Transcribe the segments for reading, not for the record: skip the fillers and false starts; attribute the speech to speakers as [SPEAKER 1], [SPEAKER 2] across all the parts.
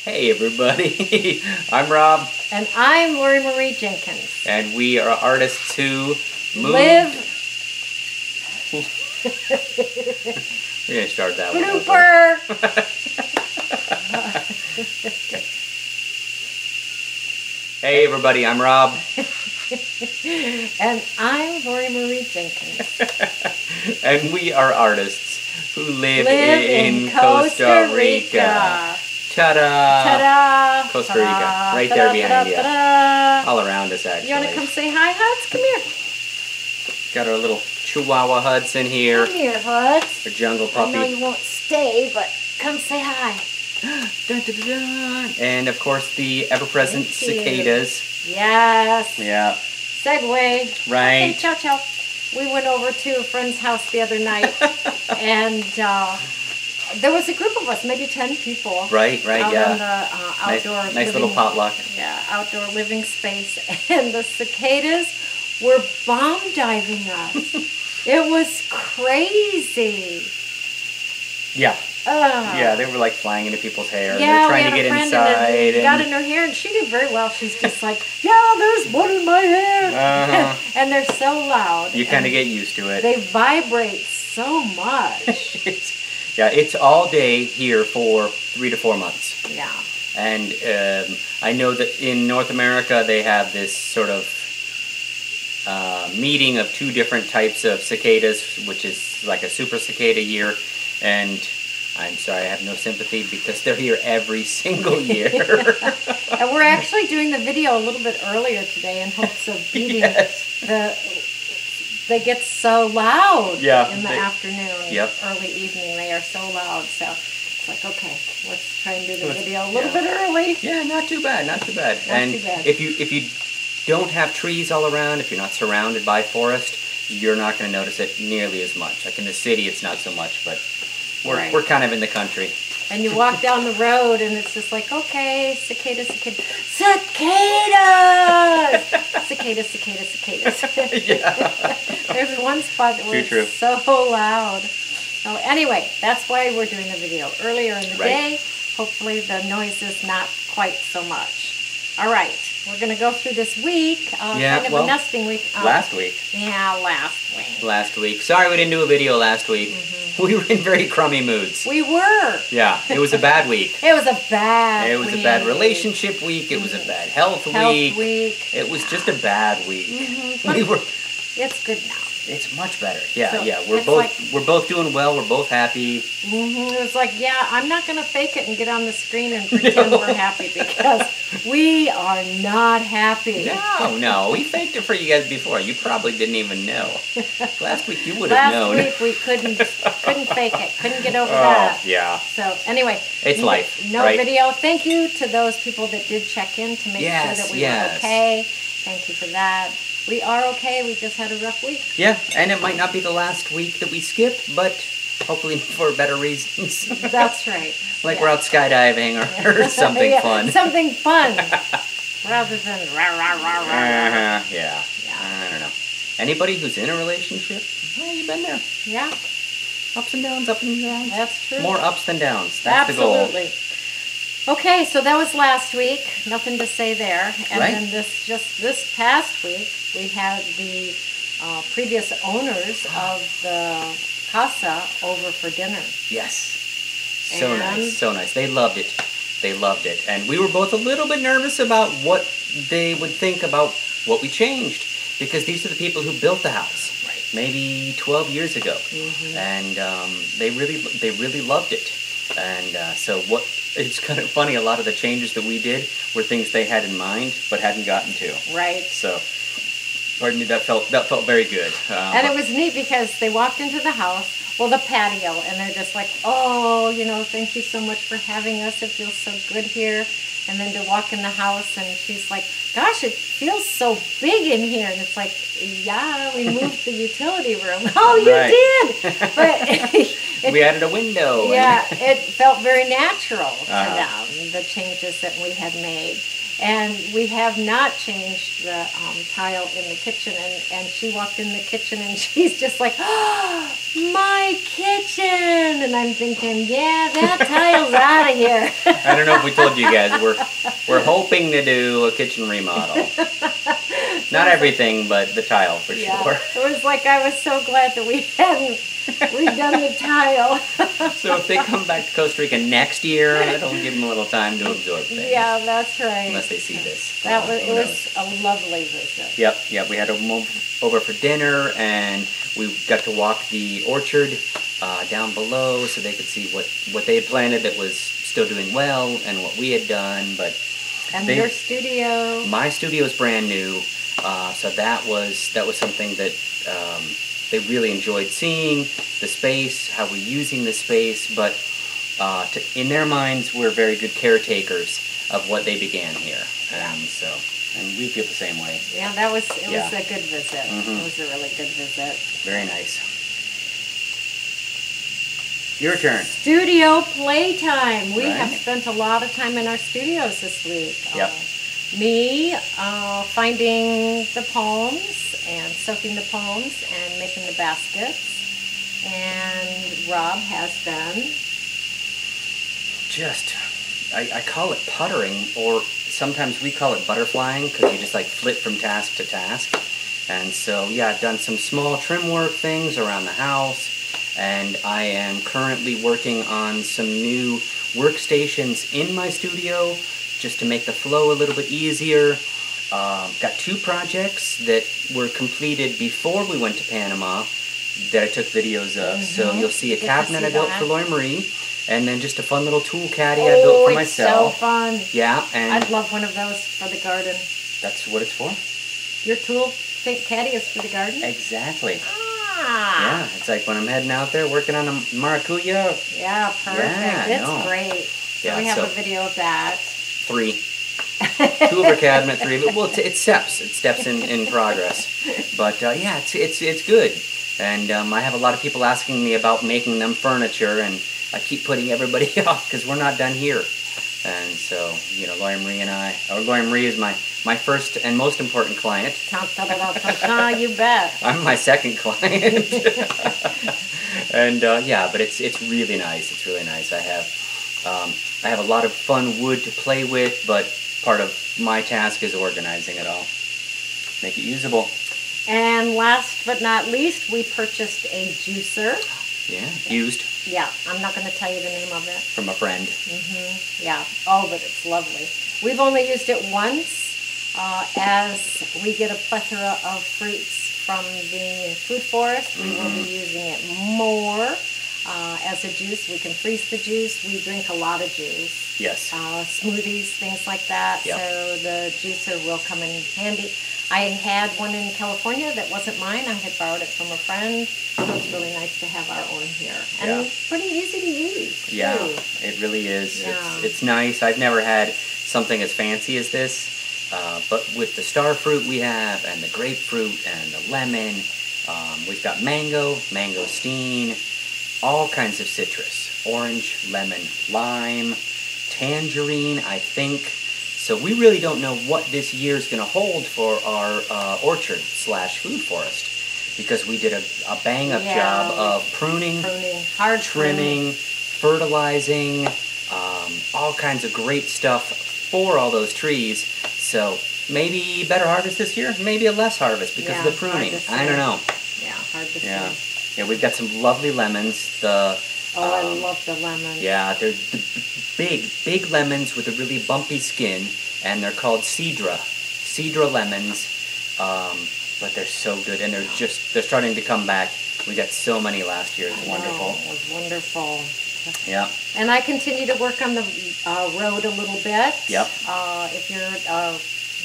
[SPEAKER 1] Hey everybody, I'm Rob.
[SPEAKER 2] And I'm Lori Marie Jenkins.
[SPEAKER 1] And we are artists who
[SPEAKER 2] live.
[SPEAKER 1] We're going to start that one
[SPEAKER 2] Blooper!
[SPEAKER 1] Hey everybody, I'm Rob.
[SPEAKER 2] And I'm Lori Marie Jenkins.
[SPEAKER 1] And we are artists who live in Costa Rica. Ta-da!
[SPEAKER 2] Ta-da!
[SPEAKER 1] Costa Rica, right there behind you. All around us, actually.
[SPEAKER 2] You want to come say hi, Huds? Come here.
[SPEAKER 1] Got our little Chihuahua Huds in here.
[SPEAKER 2] Come here, Huds.
[SPEAKER 1] Our jungle puppy.
[SPEAKER 2] I know you won't stay, but come say hi.
[SPEAKER 1] Dun, dun, dun, dun. And of course, the ever-present cicadas.
[SPEAKER 2] Yes.
[SPEAKER 1] Yeah.
[SPEAKER 2] Segway.
[SPEAKER 1] Right.
[SPEAKER 2] Okay, ciao, ciao. We went over to a friend's house the other night, and there was a group of us, maybe 10 people.
[SPEAKER 1] Right,
[SPEAKER 2] out
[SPEAKER 1] yeah.
[SPEAKER 2] On the outdoor
[SPEAKER 1] nice little potluck.
[SPEAKER 2] Yeah, outdoor living space. And the cicadas were bomb diving us. It was crazy.
[SPEAKER 1] Yeah. Yeah, they were like flying into people's hair.
[SPEAKER 2] Yeah,
[SPEAKER 1] they were trying to get inside.
[SPEAKER 2] And got in her hair, and she did very well. She's just like, yeah, there's one in my hair. And they're so loud.
[SPEAKER 1] You kind of get used to it.
[SPEAKER 2] They vibrate so much.
[SPEAKER 1] It's all day here for 3 to 4 months.
[SPEAKER 2] Yeah.
[SPEAKER 1] And I know that in North America they have this sort of meeting of 2 different types of cicadas, which is like a super cicada year. And I'm sorry, I have no sympathy because they're here every single year.
[SPEAKER 2] And we're actually doing the video a little bit earlier today in hopes of beating they get so loud in the afternoon, early evening. They are so loud. So it's like, okay, let's try and do the video a little bit early.
[SPEAKER 1] Yeah, not too bad, not too bad.
[SPEAKER 2] Not too bad.
[SPEAKER 1] If you don't have trees all around, if you're not surrounded by forest, you're not going to notice it nearly as much. Like in the city, it's not so much, but we're kind of in the country.
[SPEAKER 2] And you walk down the road, and it's just like, okay, cicadas, cicadas, cicadas! Cicadas, cicadas, cicadas.
[SPEAKER 1] Yeah.
[SPEAKER 2] There's one spot that was so loud. So anyway, that's why we're doing the video earlier in the day. Hopefully the noise is not quite so much. All right, we're going to go through this week. Kind of a nesting week.
[SPEAKER 1] Last week.
[SPEAKER 2] Yeah, last week.
[SPEAKER 1] Last week. Sorry we didn't do a video last week.
[SPEAKER 2] Mm-hmm.
[SPEAKER 1] We were in very crummy moods.
[SPEAKER 2] We were.
[SPEAKER 1] Yeah, it was a bad week.
[SPEAKER 2] It was a bad
[SPEAKER 1] It was a bad relationship week. It was a bad health week. It was just a bad week.
[SPEAKER 2] It's good now.
[SPEAKER 1] It's much better. Yeah, We're both doing well. We're both happy.
[SPEAKER 2] It was like, I'm not going to fake it and get on the screen and pretend we're happy because we are not happy.
[SPEAKER 1] No, we faked it for you guys before. You probably didn't even know. Last week you would have known.
[SPEAKER 2] Last week we couldn't fake it. Couldn't get over that.
[SPEAKER 1] Yeah.
[SPEAKER 2] So anyway,
[SPEAKER 1] it's life.
[SPEAKER 2] No video. Thank you to those people that did check in to make sure that we were okay. Thank you for that. We are okay. We just had a rough week.
[SPEAKER 1] Yeah, and it might not be the last week that we skip, but hopefully for better reasons.
[SPEAKER 2] That's right.
[SPEAKER 1] Like we're out skydiving or something fun.
[SPEAKER 2] Something fun. Rather than rah, rah, rah, rah.
[SPEAKER 1] Yeah. I don't know. Anybody who's in a relationship, you've been there.
[SPEAKER 2] Yeah.
[SPEAKER 1] Ups and downs, up and downs.
[SPEAKER 2] That's true.
[SPEAKER 1] More ups than downs. That's the goal.
[SPEAKER 2] Absolutely. Okay, so that was last week. Nothing to say there. And then this past week, we had the previous owners of the casa over for dinner.
[SPEAKER 1] Yes. So nice. They loved it. And we were both a little bit nervous about what they would think about what we changed. Because these are the people who built the house. Right. Maybe 12 years ago. Mm-hmm. And they really loved it. And it's kind of funny, a lot of the changes that we did were things they had in mind but hadn't gotten to.
[SPEAKER 2] Right.
[SPEAKER 1] So, pardon me, that felt very good.
[SPEAKER 2] And it was neat because they walked into the house, the patio, and they're just like, thank you so much for having us. It feels so good here. And then to walk in the house, and she's like, gosh, it feels so big in here. And it's like, yeah, we moved the utility room. Oh, you did! But
[SPEAKER 1] we added a window.
[SPEAKER 2] Yeah, it felt very natural to them, the changes that we had made. And we have not changed the tile in the kitchen. And she walked in the kitchen and she's just like, oh, my kitchen. And I'm thinking, yeah, that tile's out of here.
[SPEAKER 1] I don't know if we told you guys, we're hoping to do a kitchen remodel. Not everything, but the tile for sure.
[SPEAKER 2] It was like I was so glad that we hadn't redone the tile.
[SPEAKER 1] So if they come back to Costa Rica next year, it'll give them a little time to absorb things.
[SPEAKER 2] Yeah, that's right.
[SPEAKER 1] Unless they see this.
[SPEAKER 2] It was a lovely visit.
[SPEAKER 1] Yep. We had them over for dinner, and we got to walk the orchard down below so they could see what they had planted that was still doing well and what we had done.
[SPEAKER 2] And your studio.
[SPEAKER 1] My studio is brand new, so that was something that they really enjoyed seeing the space, how we're using the space, but in their minds, we're very good caretakers of what they began here, and we feel the same way.
[SPEAKER 2] Yeah, it was a good visit. Mm-hmm. It was a really good visit.
[SPEAKER 1] Very nice. Your turn.
[SPEAKER 2] Studio playtime. We have spent a lot of time in our studios this week.
[SPEAKER 1] Yep.
[SPEAKER 2] Me finding the palms and soaking the palms and making the baskets. And Rob has been
[SPEAKER 1] I call it puttering, or sometimes we call it butterflying, because you just like flip from task to task. And so I've done some small trim work things around the house, and I am currently working on some new workstations in my studio just to make the flow a little bit easier. Got 2 projects that were completed before we went to Panama that I took videos of. Mm-hmm. So you'll see a cabinet I built for Lori Marie, and then just a fun little tool caddy I built for myself.
[SPEAKER 2] So fun.
[SPEAKER 1] Yeah, and
[SPEAKER 2] I'd love one of those for the garden.
[SPEAKER 1] That's what it's for?
[SPEAKER 2] Your tool caddy is for the garden?
[SPEAKER 1] Exactly. Yeah, it's like when I'm heading out there working on a maracuya.
[SPEAKER 2] Yeah, perfect. It's great. So we have a video of that.
[SPEAKER 1] 3. 2 over cabinet, 3. But it steps. It steps in progress. But it's good. And I have a lot of people asking me about making them furniture, and I keep putting everybody off because we're not done here. And so, Lori Marie is my first and most important client.
[SPEAKER 2] You bet.
[SPEAKER 1] I'm my second client. And but it's really nice. It's really nice. I have a lot of fun wood to play with, but part of my task is organizing it all. Make it usable.
[SPEAKER 2] And last but not least, we purchased a juicer.
[SPEAKER 1] Yeah, used.
[SPEAKER 2] Yeah, I'm not going to tell you the name of it.
[SPEAKER 1] From a friend.
[SPEAKER 2] Mm-hmm. Yeah. Oh, but it's lovely. We've only used it once, as we get a plethora of fruits from the food forest. We will be using it more as a juice. We can freeze the juice. We drink a lot of juice.
[SPEAKER 1] Yes.
[SPEAKER 2] Smoothies, things like that. Yep. So the juicer will come in handy. I had one in California that wasn't mine. I had borrowed it from a friend. So it's really nice to have our own here. And pretty easy to use, too. Yeah,
[SPEAKER 1] it really is.
[SPEAKER 2] Yeah.
[SPEAKER 1] It's nice. I've never had something as fancy as this. But with the star fruit we have, and the grapefruit, and the lemon, we've got mango, mangosteen, all kinds of citrus. Orange, lemon, lime, tangerine, I think. So we really don't know what this year is going to hold for our orchard / food forest, because we did a bang-up job of pruning,
[SPEAKER 2] hard
[SPEAKER 1] trimming, fertilizing, all kinds of great stuff for all those trees. So maybe better harvest this year, maybe a less harvest because of the pruning. I don't know.
[SPEAKER 2] Yeah, hard to say.
[SPEAKER 1] Yeah, we've got some lovely lemons.
[SPEAKER 2] I love the lemons.
[SPEAKER 1] Yeah, they're big lemons with a really bumpy skin, and they're called Cedra lemons. But they're so good, and they're starting to come back. We got so many last year. It's wonderful.
[SPEAKER 2] It was wonderful.
[SPEAKER 1] Yeah.
[SPEAKER 2] And I continue to work on the road a little bit.
[SPEAKER 1] Yep.
[SPEAKER 2] If you're a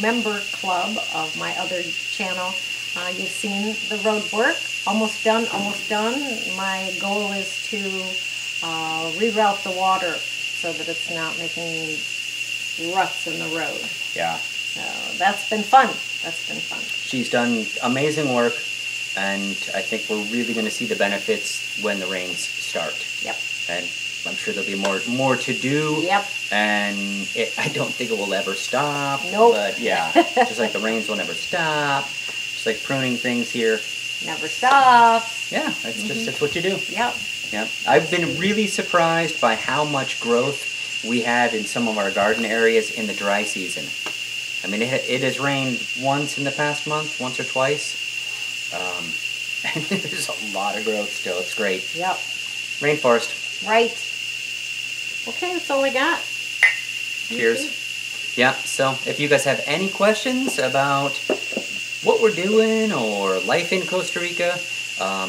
[SPEAKER 2] member club of my other channel, you've seen the road work. Almost done. My goal is to reroute the water so that it's not making ruts in the road.
[SPEAKER 1] Yeah.
[SPEAKER 2] So that's been fun.
[SPEAKER 1] She's done amazing work, and I think we're really going to see the benefits when the rains start.
[SPEAKER 2] Yep.
[SPEAKER 1] And I'm sure there'll be more to do.
[SPEAKER 2] Yep.
[SPEAKER 1] And I don't think it will ever stop.
[SPEAKER 2] Nope.
[SPEAKER 1] But yeah, just like the rains will never stop. Just like pruning things here.
[SPEAKER 2] Never stops.
[SPEAKER 1] Yeah, that's just that's what you do.
[SPEAKER 2] Yep.
[SPEAKER 1] Yep. I've been really surprised by how much growth we had in some of our garden areas in the dry season. I mean, it has rained once in the past month, once or twice. And there's a lot of growth still. It's great.
[SPEAKER 2] Yep.
[SPEAKER 1] Rainforest.
[SPEAKER 2] Right. Okay, that's all I got.
[SPEAKER 1] Cheers. Yeah, so if you guys have any questions about what we're doing or life in Costa Rica,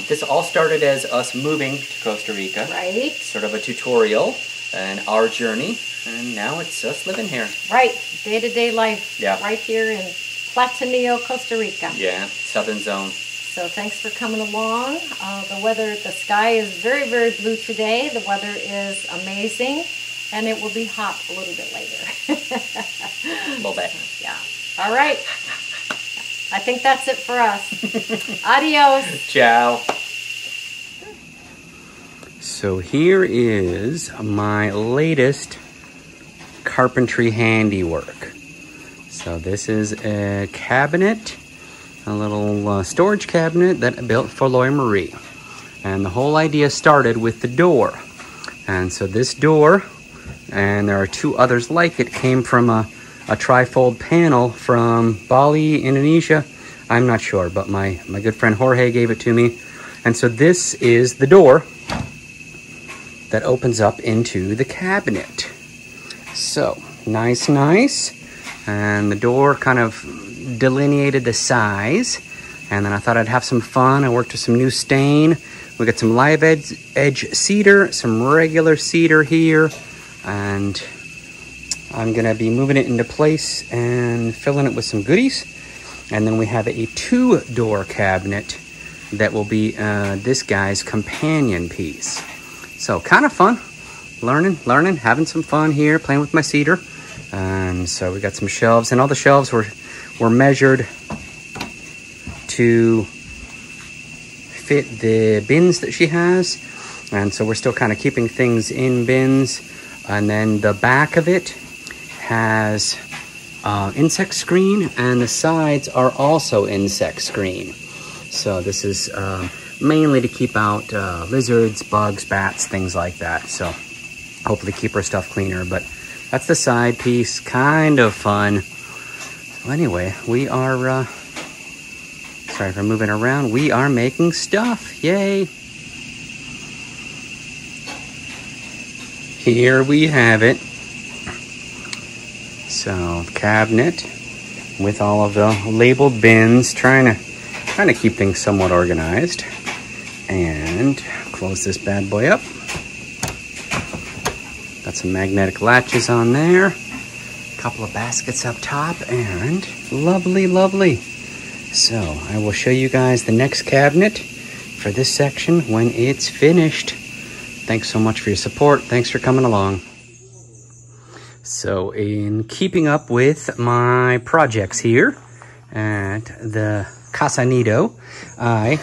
[SPEAKER 1] this all started as us moving to Costa Rica.
[SPEAKER 2] Right.
[SPEAKER 1] Sort of a tutorial and our journey, and now it's us living here.
[SPEAKER 2] Right. Day-to-day life.
[SPEAKER 1] Yeah.
[SPEAKER 2] Right here in Platanillo, Costa Rica.
[SPEAKER 1] Yeah, southern zone.
[SPEAKER 2] So thanks for coming along. The sky is very, very blue today. The weather is amazing, and it will be hot a little bit later.
[SPEAKER 1] A little bit.
[SPEAKER 2] Yeah. All right. I think that's it for us. Adios.
[SPEAKER 1] Ciao. So here is my latest carpentry handiwork. So this is a cabinet, a little storage cabinet that I built for Lori Marie. And the whole idea started with the door. And so this door, and there are two others like it, came from a trifold panel from Bali, Indonesia. I'm not sure, but my good friend Jorge gave it to me. And so this is the door that opens up into the cabinet. So, nice. And the door kind of delineated the size. And then I thought I'd have some fun. I worked with some new stain. We got some live edge cedar, some regular cedar here. And I'm gonna be moving it into place and filling it with some goodies. And then we have a 2-door cabinet that will be this guy's companion piece. So kind of fun, learning, having some fun here, playing with my cedar. And so we got some shelves, and all the shelves were measured to fit the bins that she has. And so we're still kind of keeping things in bins. And then the back of it has insect screen, and the sides are also insect screen. So this is mainly to keep out lizards, bugs, bats, things like that. So hopefully keep our stuff cleaner. But that's the side piece, kind of fun. So anyway, we are, sorry for moving around. We are making stuff, yay. Here we have it. So cabinet with all of the labeled bins, trying to keep things somewhat organized. And close this bad boy up. Got some magnetic latches on there. A couple of baskets up top, and lovely. So I will show you guys the next cabinet for this section when it's finished. Thanks so much for your support. Thanks for coming along. So in keeping up with my projects here at the Casa Nido, I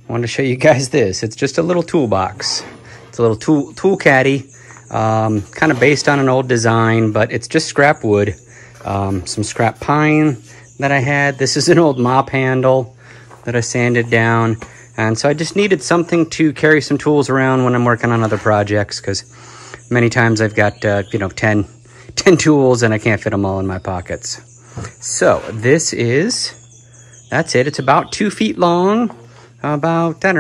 [SPEAKER 1] wanted to show you guys this. It's just a little toolbox. It's a little tool caddy, kind of based on an old design, but it's just scrap wood. Some scrap pine that I had. This is an old mop handle that I sanded down. And so I just needed something to carry some tools around when I'm working on other projects, because many times I've got, 10 tools and I can't fit them all in my pockets. So that's it. It's about 2 feet long, about, 2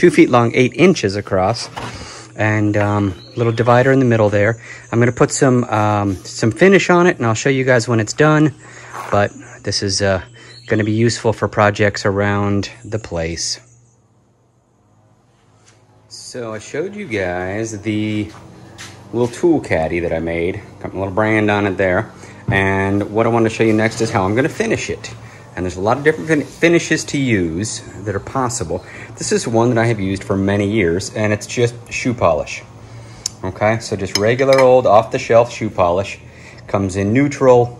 [SPEAKER 1] feet long, 8 inches across, and little divider in the middle there. I'm going to put some finish on it, and I'll show you guys when it's done, but this is going to be useful for projects around the place. So I showed you guys the little tool caddy that I made. Got my little brand on it there. And what I want to show you next is how I'm going to finish it. And there's a lot of different finishes to use that are possible. This is one that I have used for many years, and it's just shoe polish. Okay, so just regular old off-the-shelf shoe polish. Comes in neutral.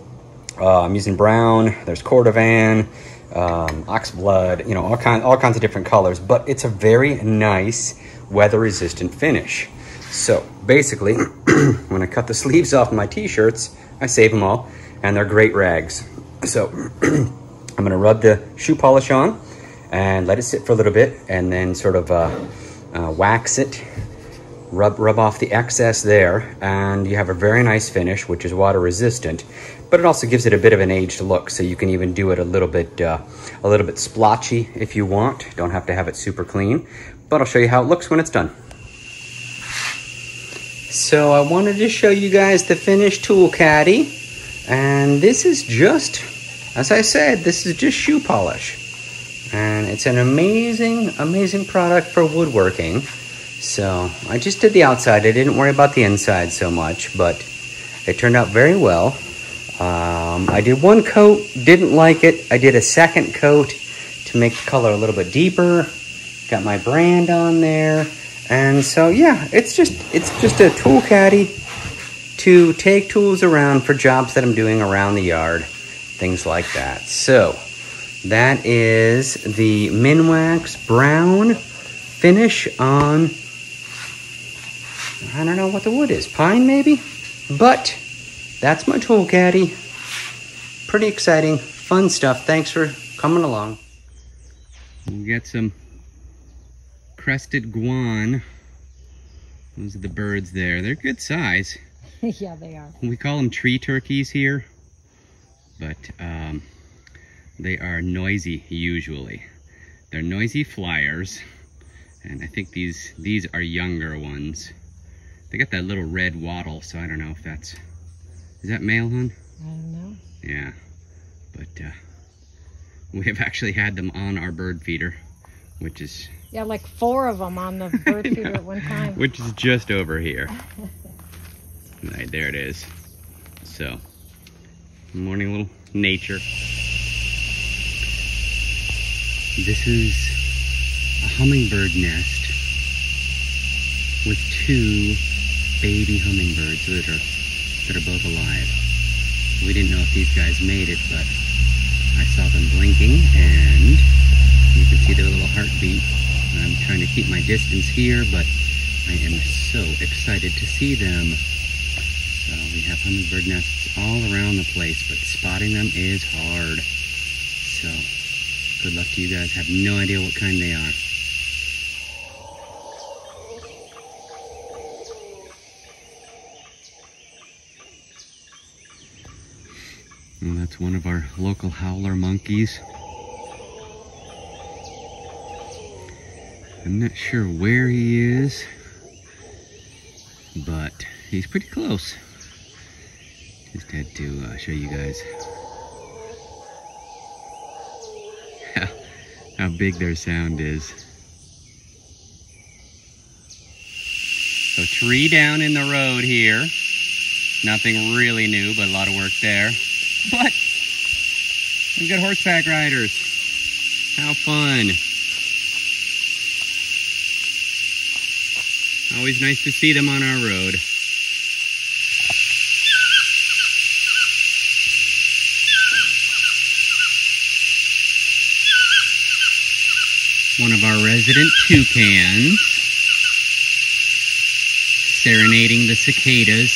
[SPEAKER 1] I'm using brown. There's cordovan, oxblood, all kinds of different colors. But it's a very nice, weather-resistant finish. So basically, when I cut the sleeves off my t-shirts, I save them all, and they're great rags. So I'm gonna rub the shoe polish on and let it sit for a little bit, and then sort of wax it, rub off the excess there, and you have a very nice finish, which is water resistant, but it also gives it a bit of an aged look. So you can even do it a little bit splotchy if you want. Don't have to have it super clean, but I'll show you how it looks when it's done. So I wanted to show you guys the finished tool caddy, and this is just, as I said, this is just shoe polish, and it's an amazing product for woodworking. So I just did the outside. I didn't worry about the inside so much, but it turned out very well. I did one coat, didn't like it. I did a second coat to make the color a little bit deeper. Got my brand on there. And so, yeah, it's just a tool caddy to take tools around for jobs that I'm doing around the yard, things like that. So that is the Minwax brown finish on, I don't know what the wood is, pine maybe? But that's my tool caddy. Pretty exciting, fun stuff. Thanks for coming along. We'll get some crested guan. Those are the birds there. They're good size.
[SPEAKER 2] Yeah, they are.
[SPEAKER 1] We call them tree turkeys here, but they are noisy usually. They're noisy flyers, and I think these are younger ones. They got that little red wattle, so I don't know if that's, is that male, hon?
[SPEAKER 2] I don't know.
[SPEAKER 1] Yeah, but we have actually had them on our bird feeder, which is...
[SPEAKER 2] Yeah, like 4 of them on the bird feeder at one time.
[SPEAKER 1] Which is just over here. Right, there it is. So, morning little nature. This is a hummingbird nest with 2 baby hummingbirds that are both alive. We didn't know if these guys made it, but I saw them blinking, and you can see their little heartbeat. I'm trying to keep my distance here, but I am so excited to see them. So we have hummingbird nests all around the place, but spotting them is hard. So good luck to you guys. Have no idea what kind they are. Well, that's one of our local howler monkeys. I'm not sure where he is, but he's pretty close. Just had to show you guys how big their sound is. So tree down in the road here. Nothing really new, but a lot of work there. But we've got horseback riders. How fun. Always nice to see them on our road. One of our resident toucans serenading the cicadas.